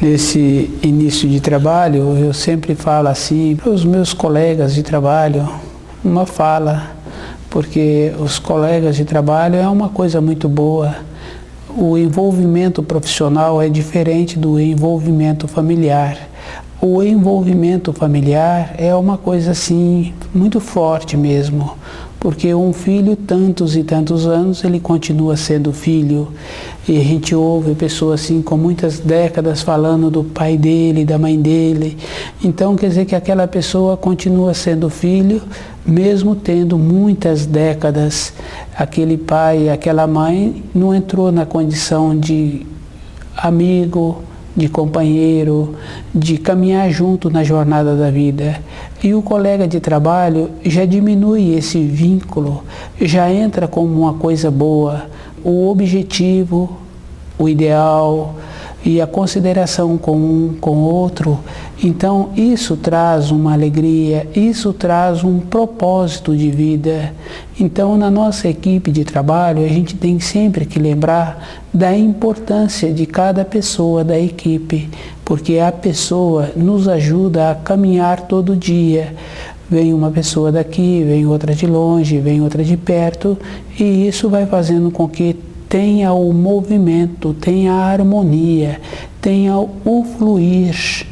Nesse início de trabalho, eu sempre falo assim para os meus colegas de trabalho, uma fala, porque os colegas de trabalho é uma coisa muito boa. O envolvimento profissional é diferente do envolvimento familiar. O envolvimento familiar é uma coisa assim, muito forte mesmo, porque um filho, tantos e tantos anos, ele continua sendo filho, e a gente ouve pessoas assim com muitas décadas falando do pai dele, da mãe dele, então quer dizer que aquela pessoa continua sendo filho, mesmo tendo muitas décadas. Aquele pai, aquela mãe não entrou na condição de amigo, de companheiro, de caminhar junto na jornada da vida. E o colega de trabalho já diminui esse vínculo, já entra como uma coisa boa. O objetivo, o ideal e a consideração com um com o outro, então isso traz uma alegria, isso traz um propósito de vida. Então na nossa equipe de trabalho a gente tem sempre que lembrar da importância de cada pessoa da equipe, porque a pessoa nos ajuda a caminhar todo dia. Vem uma pessoa daqui, vem outra de longe, vem outra de perto, e isso vai fazendo com que tenha o movimento, tenha a harmonia, tenha o fluir.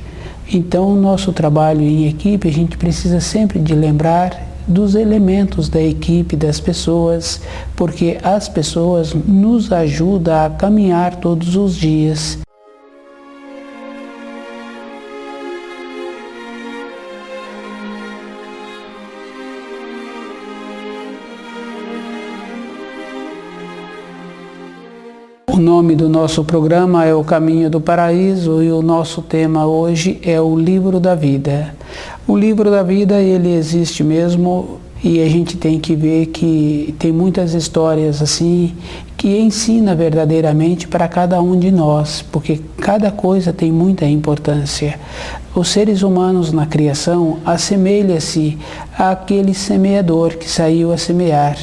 Então, o nosso trabalho em equipe, a gente precisa sempre de lembrar dos elementos da equipe, das pessoas, porque as pessoas nos ajudam a caminhar todos os dias. O nome do nosso programa é O Caminho do Paraíso e o nosso tema hoje é o Livro da Vida. O Livro da Vida, ele existe mesmo, e a gente tem que ver que tem muitas histórias assim que ensina verdadeiramente para cada um de nós, porque cada coisa tem muita importância. Os seres humanos na criação assemelham-se àquele semeador que saiu a semear,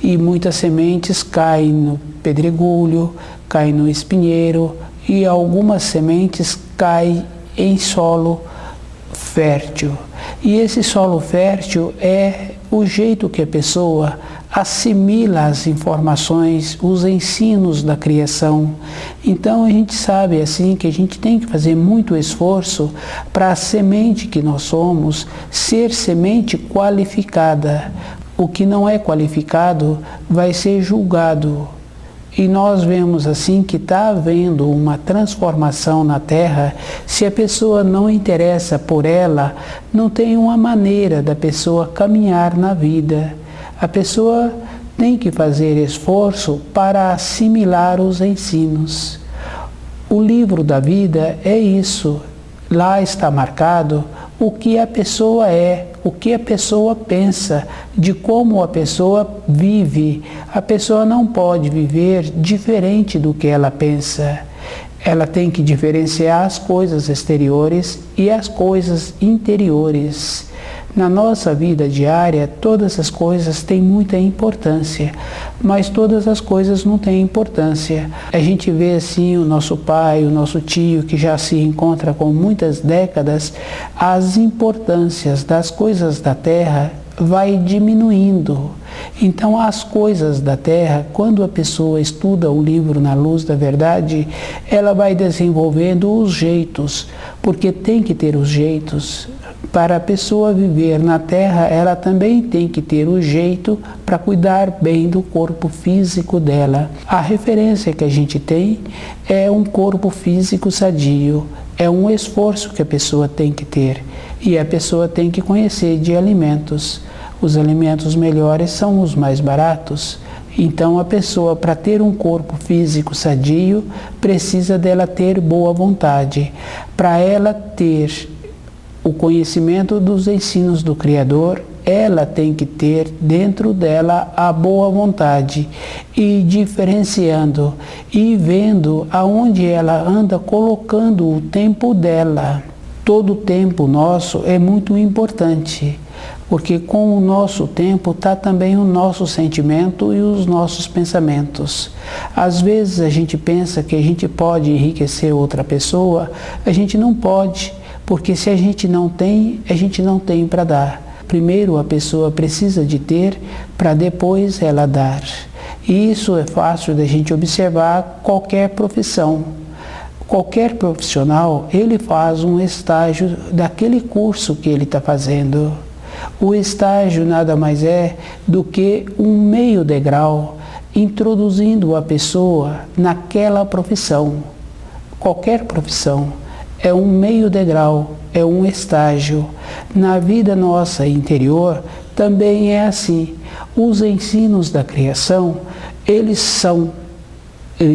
e muitas sementes caem no pedregulho, caem no espinheiro, e algumas sementes caem em solo fértil. E esse solo fértil é o jeito que a pessoa assimila as informações, os ensinos da criação. Então a gente sabe assim que a gente tem que fazer muito esforço para a semente que nós somos ser semente qualificada. O que não é qualificado vai ser julgado. E nós vemos assim que está havendo uma transformação na Terra. Se a pessoa não interessa por ela, não tem uma maneira da pessoa caminhar na vida. A pessoa tem que fazer esforço para assimilar os ensinos. O livro da vida é isso. Lá está marcado o que a pessoa é, o que a pessoa pensa, de como a pessoa vive. A pessoa não pode viver diferente do que ela pensa. Ela tem que diferenciar as coisas exteriores e as coisas interiores. Na nossa vida diária, todas as coisas têm muita importância, mas todas as coisas não têm importância. A gente vê assim o nosso pai, o nosso tio, que já se encontra com muitas décadas, as importâncias das coisas da terra vai diminuindo. Então as coisas da terra, quando a pessoa estuda o livro Na Luz da Verdade, ela vai desenvolvendo os jeitos, porque tem que ter os jeitos. Para a pessoa viver na Terra, ela também tem que ter o jeito para cuidar bem do corpo físico dela. A referência que a gente tem é um corpo físico sadio, é um esforço que a pessoa tem que ter. E a pessoa tem que conhecer de alimentos. Os alimentos melhores são os mais baratos. Então a pessoa, para ter um corpo físico sadio, precisa dela ter boa vontade. Para ela ter o conhecimento dos ensinos do Criador, ela tem que ter dentro dela a boa vontade, e diferenciando e vendo aonde ela anda colocando o tempo dela. Todo o tempo nosso é muito importante, porque com o nosso tempo está também o nosso sentimento e os nossos pensamentos. Às vezes a gente pensa que a gente pode enriquecer outra pessoa, a gente não pode, porque se a gente não tem para dar. Primeiro a pessoa precisa de ter para depois ela dar. E isso é fácil da gente observar qualquer profissão. Qualquer profissional, ele faz um estágio daquele curso que ele está fazendo. O estágio nada mais é do que um meio degrau introduzindo a pessoa naquela profissão. Qualquer profissão é um meio degrau, é um estágio. Na vida nossa interior também é assim. Os ensinos da criação, eles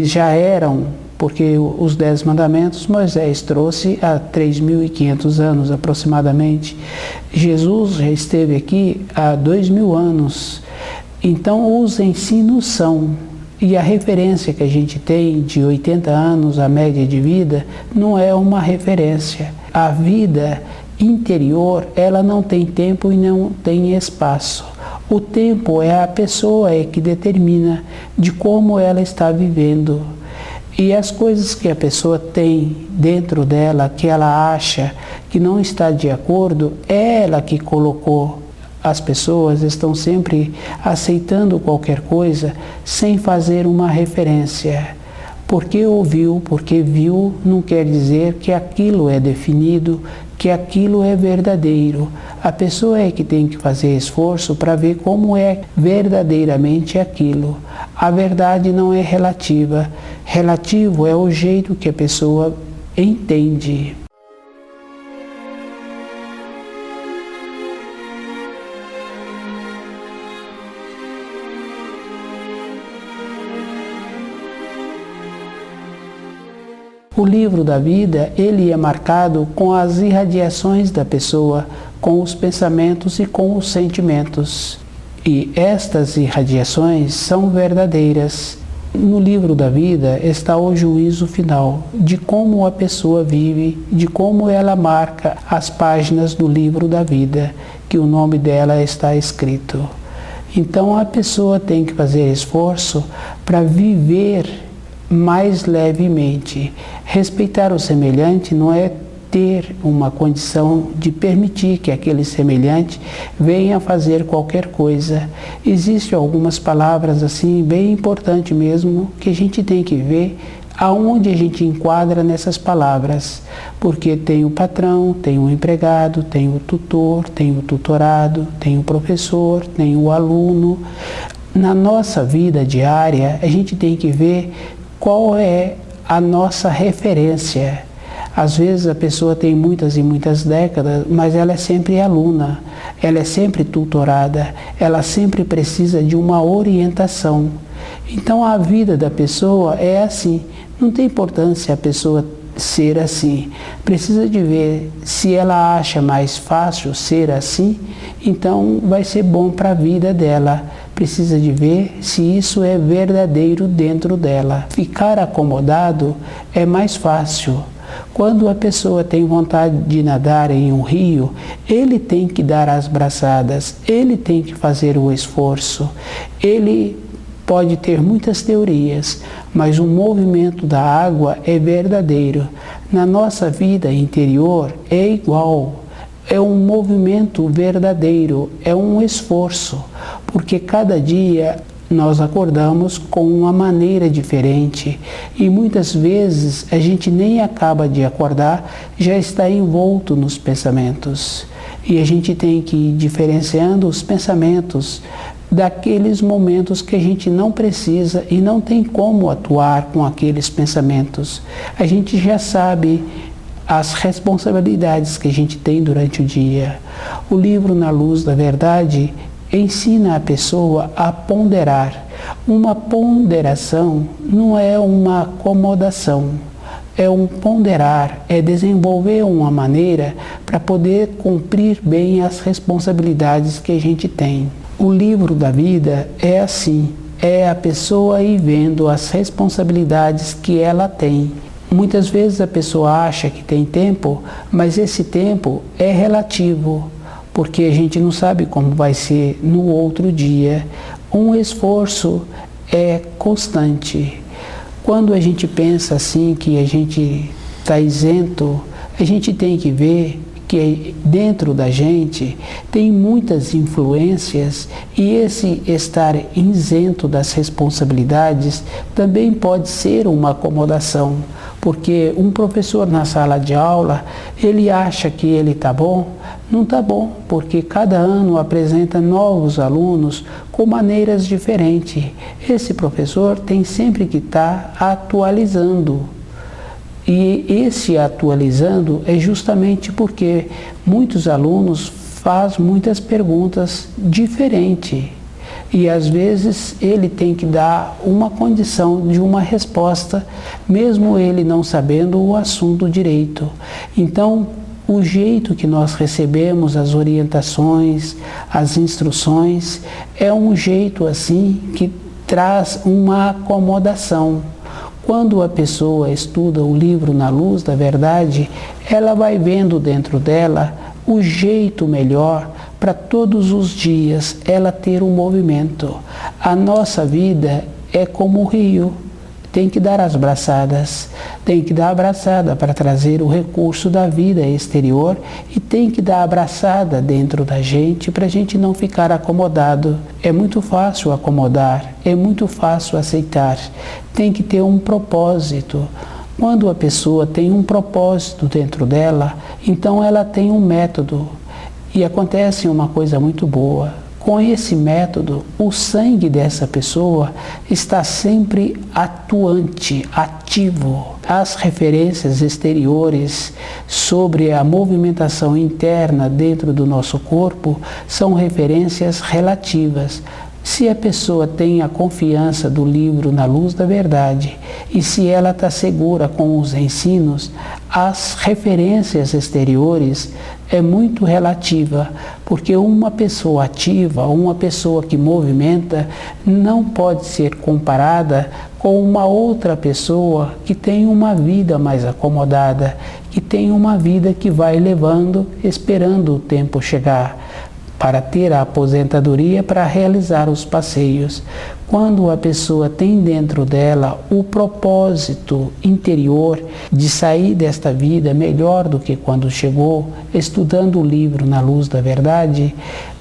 já eram, porque os 10 mandamentos Moisés trouxe há 3.500 anos aproximadamente. Jesus já esteve aqui há 2.000 anos. Então os ensinos são, e a referência que a gente tem de 80 anos, a média de vida, não é uma referência. A vida interior, ela não tem tempo e não tem espaço. O tempo é a pessoa que determina de como ela está vivendo. E as coisas que a pessoa tem dentro dela, que ela acha que não está de acordo, é ela que colocou. As pessoas estão sempre aceitando qualquer coisa sem fazer uma referência. Porque ouviu, porque viu, não quer dizer que aquilo é definido, que aquilo é verdadeiro. A pessoa é que tem que fazer esforço para ver como é verdadeiramente aquilo. A verdade não é relativa. Relativo é o jeito que a pessoa entende. O livro da vida, ele é marcado com as irradiações da pessoa, com os pensamentos e com os sentimentos. E estas irradiações são verdadeiras. No livro da vida está o juízo final, de como a pessoa vive, de como ela marca as páginas do livro da vida, que o nome dela está escrito. Então a pessoa tem que fazer esforço para viver mais levemente. Respeitar o semelhante não é ter uma condição de permitir que aquele semelhante venha fazer qualquer coisa. Existem algumas palavras assim bem importantes mesmo que a gente tem que ver aonde a gente enquadra nessas palavras, porque tem o patrão, tem o empregado, tem o tutor, tem o tutorado, tem o professor, tem o aluno. Na nossa vida diária, a gente tem que ver qual é a nossa referência. Às vezes a pessoa tem muitas e muitas décadas, mas ela é sempre aluna, ela é sempre tutorada, ela sempre precisa de uma orientação. Então a vida da pessoa é assim, não tem importância a pessoa ser assim. Precisa de ver se ela acha mais fácil ser assim, então vai ser bom para a vida dela. Precisa de ver se isso é verdadeiro dentro dela. Ficar acomodado é mais fácil. Quando a pessoa tem vontade de nadar em um rio, ele tem que dar as braçadas, ele tem que fazer o esforço. Ele pode ter muitas teorias, mas o movimento da água é verdadeiro. Na nossa vida interior é igual. É um movimento verdadeiro, é um esforço, porque cada dia nós acordamos com uma maneira diferente e muitas vezes a gente nem acaba de acordar, já está envolto nos pensamentos. E a gente tem que ir diferenciando os pensamentos daqueles momentos que a gente não precisa e não tem como atuar com aqueles pensamentos. A gente já sabe as responsabilidades que a gente tem durante o dia. O livro Na Luz da Verdade ensina a pessoa a ponderar. Uma ponderação não é uma acomodação, é um ponderar, é desenvolver uma maneira para poder cumprir bem as responsabilidades que a gente tem. O livro da vida é assim, é a pessoa ir vendo as responsabilidades que ela tem. Muitas vezes a pessoa acha que tem tempo, mas esse tempo é relativo, porque a gente não sabe como vai ser no outro dia. Um esforço é constante. Quando a gente pensa assim que a gente está isento, a gente tem que ver que dentro da gente tem muitas influências e esse estar isento das responsabilidades também pode ser uma acomodação, porque um professor na sala de aula, ele acha que ele está bom, não está bom, porque cada ano apresenta novos alunos com maneiras diferentes. Esse professor tem sempre que estar atualizando. E esse atualizando é justamente porque muitos alunos fazem muitas perguntas diferentes. E às vezes ele tem que dar uma condição de uma resposta, mesmo ele não sabendo o assunto direito. Então, o jeito que nós recebemos as orientações, as instruções, é um jeito assim que traz uma acomodação. Quando a pessoa estuda o livro Na Luz da Verdade, ela vai vendo dentro dela o jeito melhor para todos os dias ela ter um movimento. A nossa vida é como o rio, tem que dar as braçadas, tem que dar a braçada para trazer o recurso da vida exterior e tem que dar a braçada dentro da gente para a gente não ficar acomodado. É muito fácil acomodar, é muito fácil aceitar, tem que ter um propósito. Quando a pessoa tem um propósito dentro dela, então ela tem um método e acontece uma coisa muito boa. Com esse método, o sangue dessa pessoa está sempre atuante, ativo. As referências exteriores sobre a movimentação interna dentro do nosso corpo são referências relativas. Se a pessoa tem a confiança do livro Na Luz da Verdade e se ela está segura com os ensinos, as referências exteriores é muito relativa, porque uma pessoa ativa, uma pessoa que movimenta, não pode ser comparada com uma outra pessoa que tem uma vida mais acomodada, que tem uma vida que vai levando, esperando o tempo chegar para ter a aposentadoria para realizar os passeios. Quando a pessoa tem dentro dela o propósito interior de sair desta vida melhor do que quando chegou, estudando o livro Na Luz da Verdade,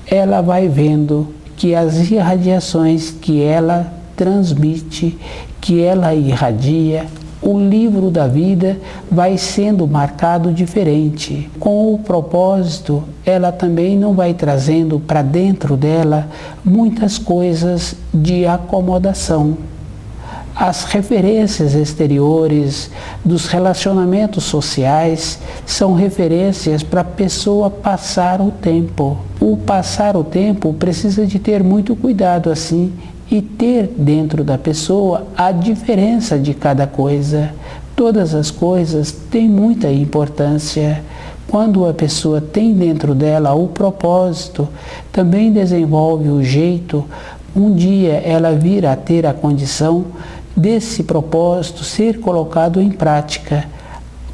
ela vai vendo que as irradiações que ela transmite, que ela irradia, o livro da vida vai sendo marcado diferente. Com o propósito, ela também não vai trazendo para dentro dela muitas coisas de acomodação. As referências exteriores dos relacionamentos sociais são referências para a pessoa passar o tempo. O passar o tempo precisa de ter muito cuidado assim, e ter dentro da pessoa a diferença de cada coisa. Todas as coisas têm muita importância. Quando a pessoa tem dentro dela o propósito, também desenvolve o jeito, um dia ela vir a ter a condição desse propósito ser colocado em prática.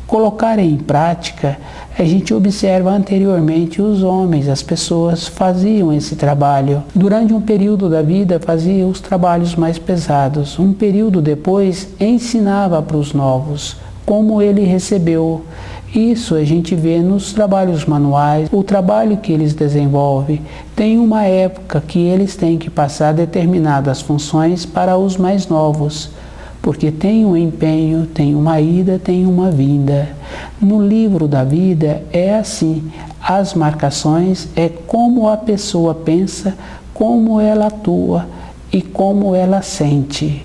Colocar em prática, a gente observa anteriormente os homens, as pessoas faziam esse trabalho. Durante um período da vida fazia os trabalhos mais pesados. Um período depois ensinava para os novos como ele recebeu. Isso a gente vê nos trabalhos manuais, o trabalho que eles desenvolvem. Tem uma época que eles têm que passar determinadas funções para os mais novos. Porque tem um empenho, tem uma ida, tem uma vinda. No livro da vida é assim, as marcações é como a pessoa pensa, como ela atua e como ela sente.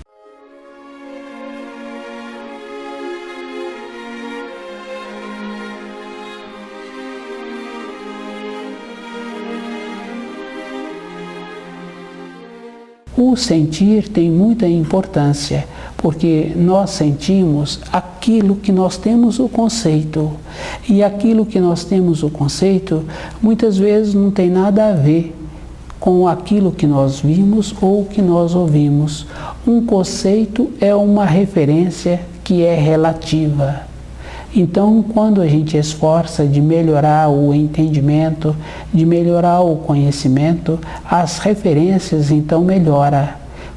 O sentir tem muita importância, porque nós sentimos aquilo que nós temos o conceito. E aquilo que nós temos o conceito, muitas vezes não tem nada a ver com aquilo que nós vimos ou que nós ouvimos. Um conceito é uma referência que é relativa. Então, quando a gente esforça de melhorar o entendimento, de melhorar o conhecimento, as referências então melhoram.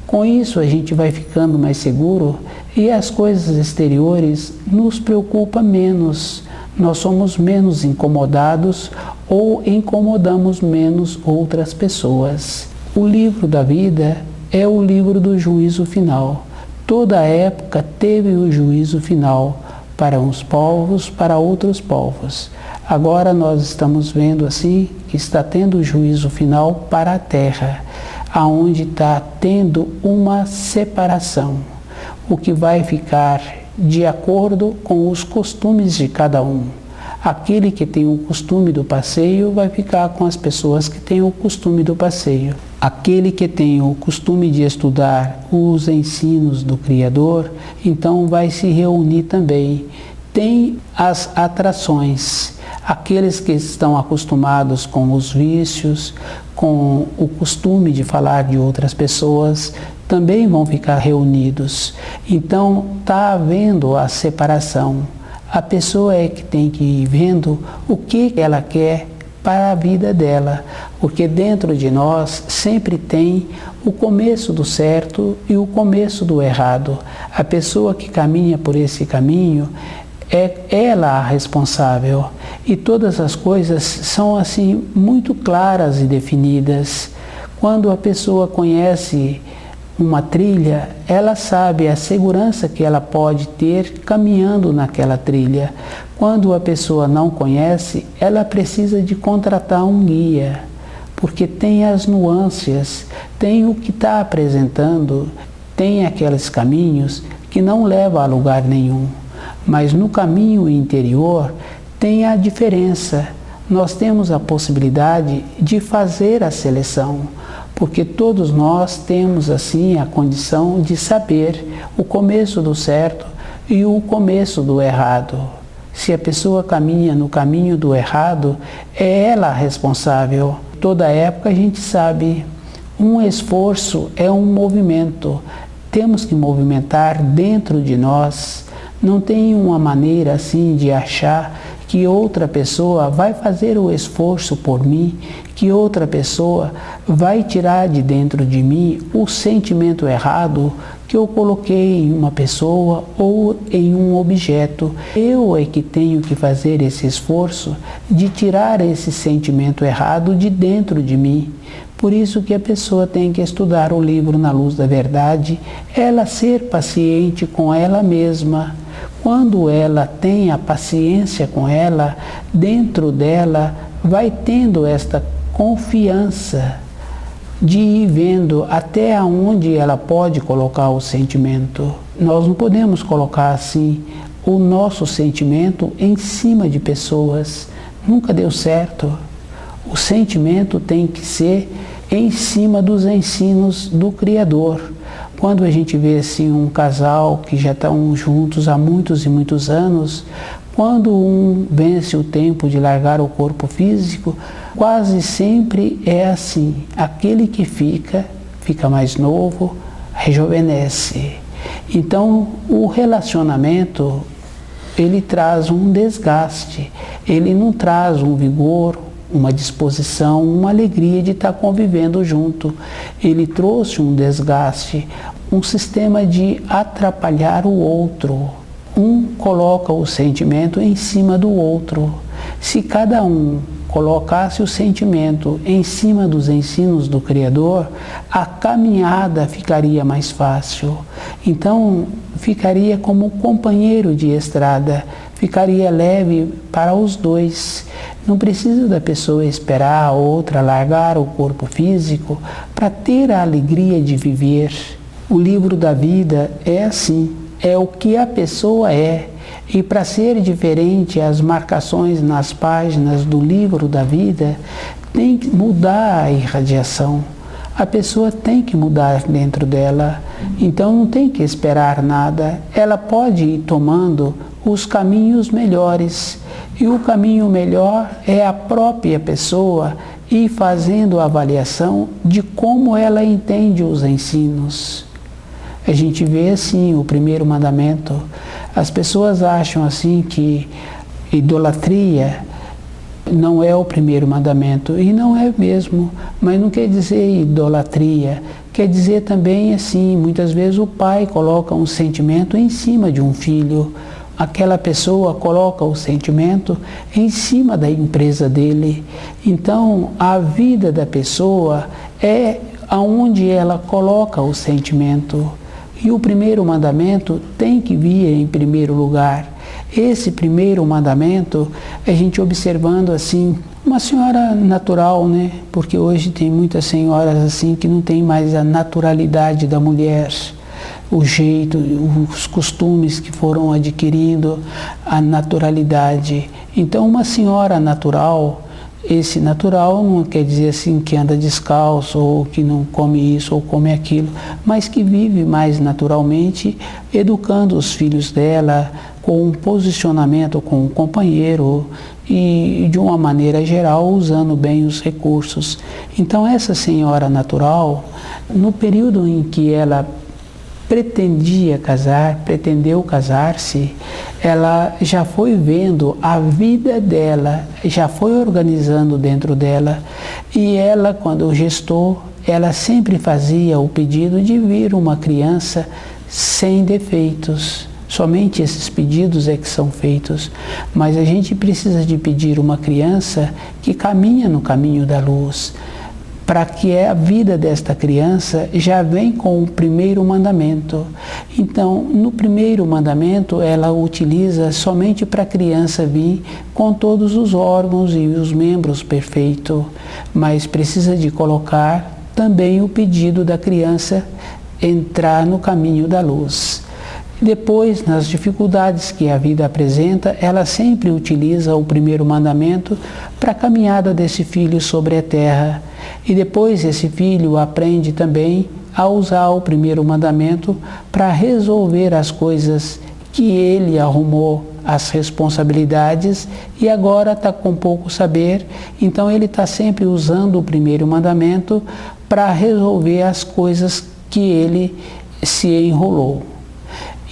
Com isso, a gente vai ficando mais seguro e as coisas exteriores nos preocupam menos. Nós somos menos incomodados ou incomodamos menos outras pessoas. O livro da vida é o livro do juízo final. Toda época teve o juízo final para uns povos, para outros povos. Agora nós estamos vendo assim que está tendo o juízo final para a terra, aonde está tendo uma separação, o que vai ficar de acordo com os costumes de cada um. Aquele que tem o costume do passeio vai ficar com as pessoas que têm o costume do passeio. Aquele que tem o costume de estudar os ensinos do Criador, então vai se reunir também. Tem as atrações. Aqueles que estão acostumados com os vícios, com o costume de falar de outras pessoas, também vão ficar reunidos. Então, está havendo a separação. A pessoa é que tem que ir vendo o que ela quer para a vida dela, porque dentro de nós sempre tem o começo do certo e o começo do errado. A pessoa que caminha por esse caminho é ela a responsável, e todas as coisas são assim muito claras e definidas. Quando a pessoa conhece uma trilha, ela sabe a segurança que ela pode ter caminhando naquela trilha. Quando a pessoa não conhece, ela precisa de contratar um guia, porque tem as nuances, tem o que está apresentando, tem aqueles caminhos que não levam a lugar nenhum. Mas no caminho interior tem a diferença. Nós temos a possibilidade de fazer a seleção, porque todos nós temos assim a condição de saber o começo do certo e o começo do errado. Se a pessoa caminha no caminho do errado, é ela a responsável. Toda época a gente sabe, um esforço é um movimento. Temos que movimentar dentro de nós. Não tem uma maneira assim de achar que outra pessoa vai fazer o esforço por mim, que outra pessoa vai tirar de dentro de mim o sentimento errado que eu coloquei em uma pessoa ou em um objeto. Eu é que tenho que fazer esse esforço de tirar esse sentimento errado de dentro de mim. Por isso que a pessoa tem que estudar o livro Na Luz da Verdade, ela ser paciente com ela mesma. Quando ela tem a paciência com ela, dentro dela vai tendo esta confiança de ir vendo até onde ela pode colocar o sentimento. Nós não podemos colocar assim o nosso sentimento em cima de pessoas. Nunca deu certo. O sentimento tem que ser em cima dos ensinos do Criador. Quando a gente vê assim um casal que já estão juntos há muitos e muitos anos, quando um vence o tempo de largar o corpo físico, quase sempre é assim. Aquele que fica mais novo, rejuvenesce. Então, o relacionamento, ele traz um desgaste, ele não traz um vigor, uma disposição, uma alegria de estar convivendo junto. Ele trouxe um desgaste, um sistema de atrapalhar o outro. Um coloca o sentimento em cima do outro. Se cada um colocasse o sentimento em cima dos ensinos do Criador, a caminhada ficaria mais fácil. Então, ficaria como companheiro de estrada, ficaria leve para os dois. Não precisa da pessoa esperar a outra largar o corpo físico para ter a alegria de viver. O livro da vida é assim, é o que a pessoa é. E para ser diferente, as marcações nas páginas do livro da vida tem que mudar a irradiação. A pessoa tem que mudar dentro dela, então não tem que esperar nada. Ela pode ir tomando os caminhos melhores. E o caminho melhor é a própria pessoa ir fazendo a avaliação de como ela entende os ensinos. A gente vê assim o primeiro mandamento: As pessoas acham assim que idolatria não é o primeiro mandamento, e não é mesmo, mas não quer dizer idolatria, quer dizer também assim, muitas vezes o pai coloca um sentimento em cima de um filho, aquela pessoa coloca o sentimento em cima da empresa dele. Então, a vida da pessoa é aonde ela coloca o sentimento. E o primeiro mandamento tem que vir em primeiro lugar. Esse primeiro mandamento, a gente observando assim, uma senhora natural, né? Porque hoje tem muitas senhoras assim que não tem mais a naturalidade da mulher, o jeito, os costumes que foram adquirindo, a naturalidade. Então, uma senhora natural, esse natural não quer dizer assim que anda descalço ou que não come isso ou come aquilo, mas que vive mais naturalmente, educando os filhos dela com um posicionamento com o companheiro e de uma maneira geral usando bem os recursos. Então essa senhora natural, no período em que ela pretendeu casar-se, ela já foi vendo a vida dela, já foi organizando dentro dela, e ela, quando gestou, ela sempre fazia o pedido de vir uma criança sem defeitos. Somente esses pedidos é que são feitos, mas a gente precisa de pedir uma criança que caminha no caminho da luz, para que a vida desta criança já vem com o primeiro mandamento. Então, no primeiro mandamento, ela utiliza somente para a criança vir com todos os órgãos e os membros perfeitos, mas precisa de colocar também o pedido da criança entrar no caminho da luz. Depois, nas dificuldades que a vida apresenta, ela sempre utiliza o primeiro mandamento para a caminhada desse filho sobre a terra. E depois esse filho aprende também a usar o primeiro mandamento para resolver as coisas que ele arrumou, as responsabilidades, e agora está com pouco saber, então ele está sempre usando o primeiro mandamento para resolver as coisas que ele se enrolou.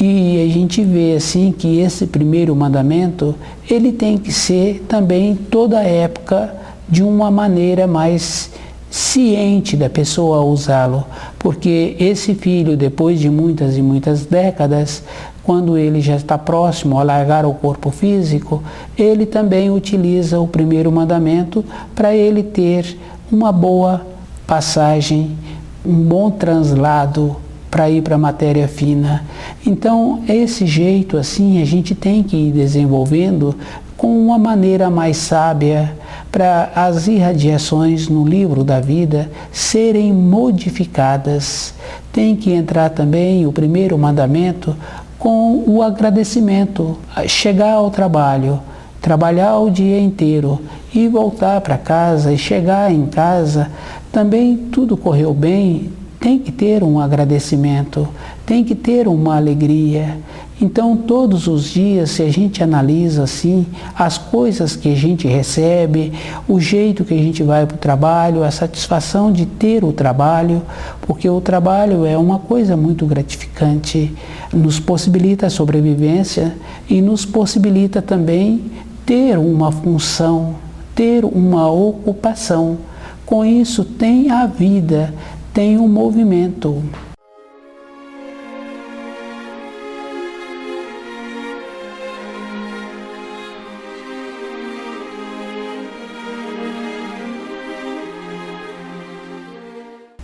E a gente vê assim que esse primeiro mandamento, ele tem que ser também toda a época de uma maneira mais ciente da pessoa usá-lo, porque esse filho, depois de muitas e muitas décadas, quando ele já está próximo a largar o corpo físico, ele também utiliza o primeiro mandamento para ele ter uma boa passagem, um bom translado para ir para a matéria fina. Então, esse jeito assim, a gente tem que ir desenvolvendo com uma maneira mais sábia, para as irradiações no livro da vida serem modificadas. Tem que entrar também o primeiro mandamento com o agradecimento, chegar ao trabalho, trabalhar o dia inteiro e voltar para casa e chegar em casa, também tudo correu bem, tem que ter um agradecimento, tem que ter uma alegria. Então, todos os dias, se a gente analisa assim, as coisas que a gente recebe, o jeito que a gente vai para o trabalho, a satisfação de ter o trabalho, porque o trabalho é uma coisa muito gratificante, nos possibilita a sobrevivência e nos possibilita também ter uma função, ter uma ocupação. Com isso, tem a vida, tem um movimento.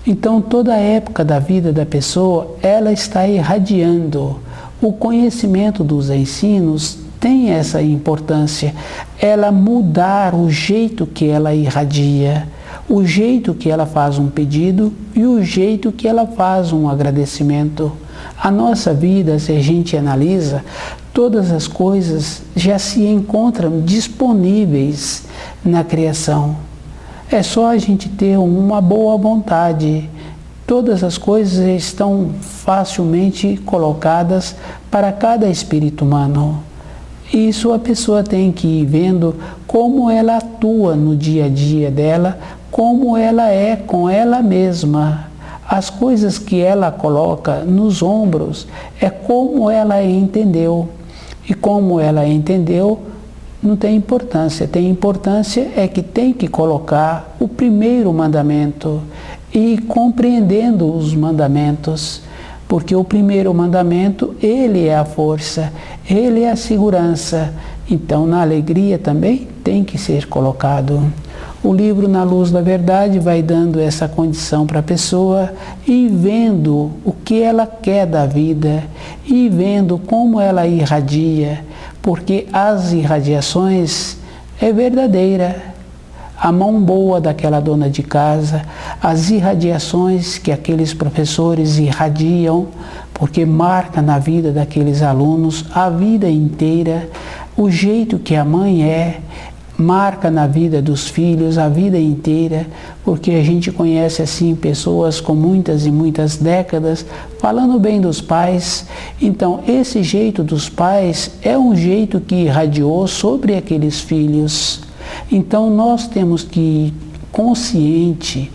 Então, toda a época da vida da pessoa, ela está irradiando. O conhecimento dos ensinos tem essa importância, ela mudar o jeito que ela irradia, o jeito que ela faz um pedido e o jeito que ela faz um agradecimento. A nossa vida, se a gente analisa, todas as coisas já se encontram disponíveis na criação. É só a gente ter uma boa vontade. Todas as coisas estão facilmente colocadas para cada espírito humano. Isso a pessoa tem que ir vendo como ela atua no dia a dia dela, como ela é com ela mesma. As coisas que ela coloca nos ombros é como ela entendeu. E como ela entendeu, não tem importância. Tem importância é que tem que colocar o primeiro mandamento e compreendendo os mandamentos, porque o primeiro mandamento, ele é a força, ele é a segurança. Então, na alegria também tem que ser colocado. O livro Na Luz da Verdade vai dando essa condição para a pessoa e vendo o que ela quer da vida e vendo como ela irradia, porque as irradiações é verdadeira. A mão boa daquela dona de casa, as irradiações que aqueles professores irradiam, porque marca na vida daqueles alunos a vida inteira, o jeito que a mãe é, marca na vida dos filhos a vida inteira, porque a gente conhece assim pessoas com muitas e muitas décadas falando bem dos pais. Então esse jeito dos pais é um jeito que irradiou sobre aqueles filhos. Então nós temos que ir consciente,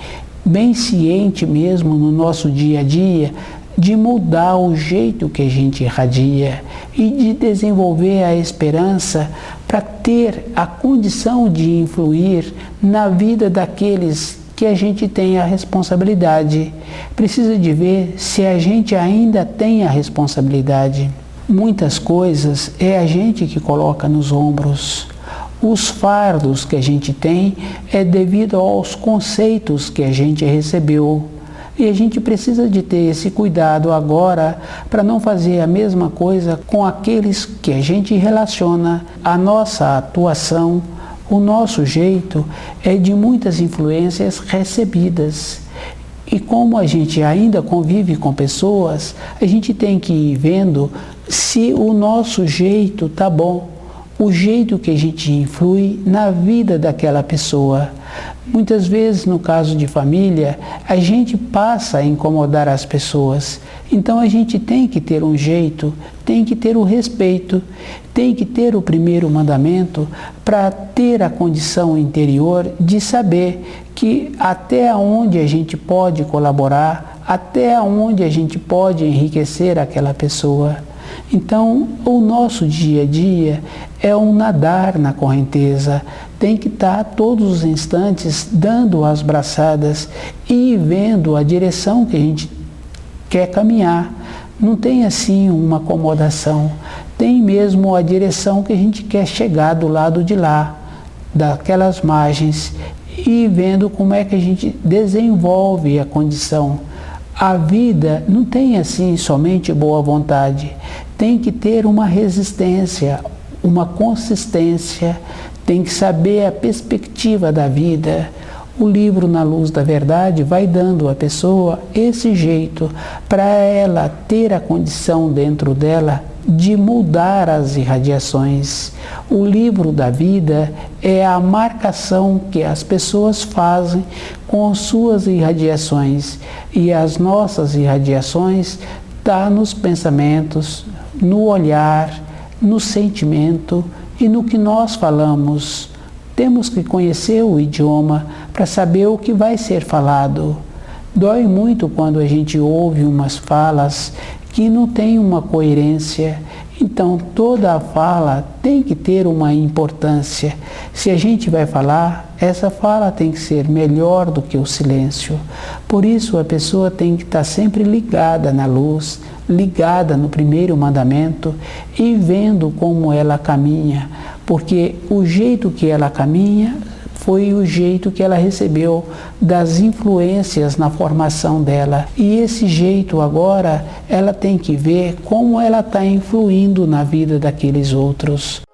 bem ciente mesmo no nosso dia a dia, de mudar o jeito que a gente irradia e de desenvolver a esperança para ter a condição de influir na vida daqueles que a gente tem a responsabilidade. Precisa de ver se a gente ainda tem a responsabilidade. Muitas coisas é a gente que coloca nos ombros. Os fardos que a gente tem é devido aos conceitos que a gente recebeu. E a gente precisa de ter esse cuidado agora para não fazer a mesma coisa com aqueles que a gente relaciona. A nossa atuação, o nosso jeito é de muitas influências recebidas. E como a gente ainda convive com pessoas, a gente tem que ir vendo se o nosso jeito tá bom, o jeito que a gente influi na vida daquela pessoa. Muitas vezes, no caso de família, a gente passa a incomodar as pessoas. Então a gente tem que ter um jeito, tem que ter o respeito, tem que ter o primeiro mandamento para ter a condição interior de saber que até onde a gente pode colaborar, até onde a gente pode enriquecer aquela pessoa. Então, o nosso dia a dia é um nadar na correnteza, tem que estar todos os instantes dando as braçadas e vendo a direção que a gente quer caminhar. Não tem assim uma acomodação, tem mesmo a direção que a gente quer chegar do lado de lá, daquelas margens, e vendo como é que a gente desenvolve a condição. A vida não tem assim somente boa vontade, tem que ter uma resistência, uma consistência, tem que saber a perspectiva da vida. O livro Na Luz da Verdade vai dando à pessoa esse jeito para ela ter a condição dentro dela de mudar as irradiações. O livro da vida é a marcação que as pessoas fazem com suas irradiações, e as nossas irradiações estão nos pensamentos, no olhar, no sentimento e no que nós falamos. Temos que conhecer o idioma para saber o que vai ser falado. Dói muito quando a gente ouve umas falas que não tem uma coerência. Então toda a fala tem que ter uma importância. Se a gente vai falar, essa fala tem que ser melhor do que o silêncio. Por isso a pessoa tem que estar sempre ligada na luz, ligada no primeiro mandamento e vendo como ela caminha, porque o jeito que ela caminha foi o jeito que ela recebeu das influências na formação dela. E esse jeito agora, ela tem que ver como ela está influindo na vida daqueles outros.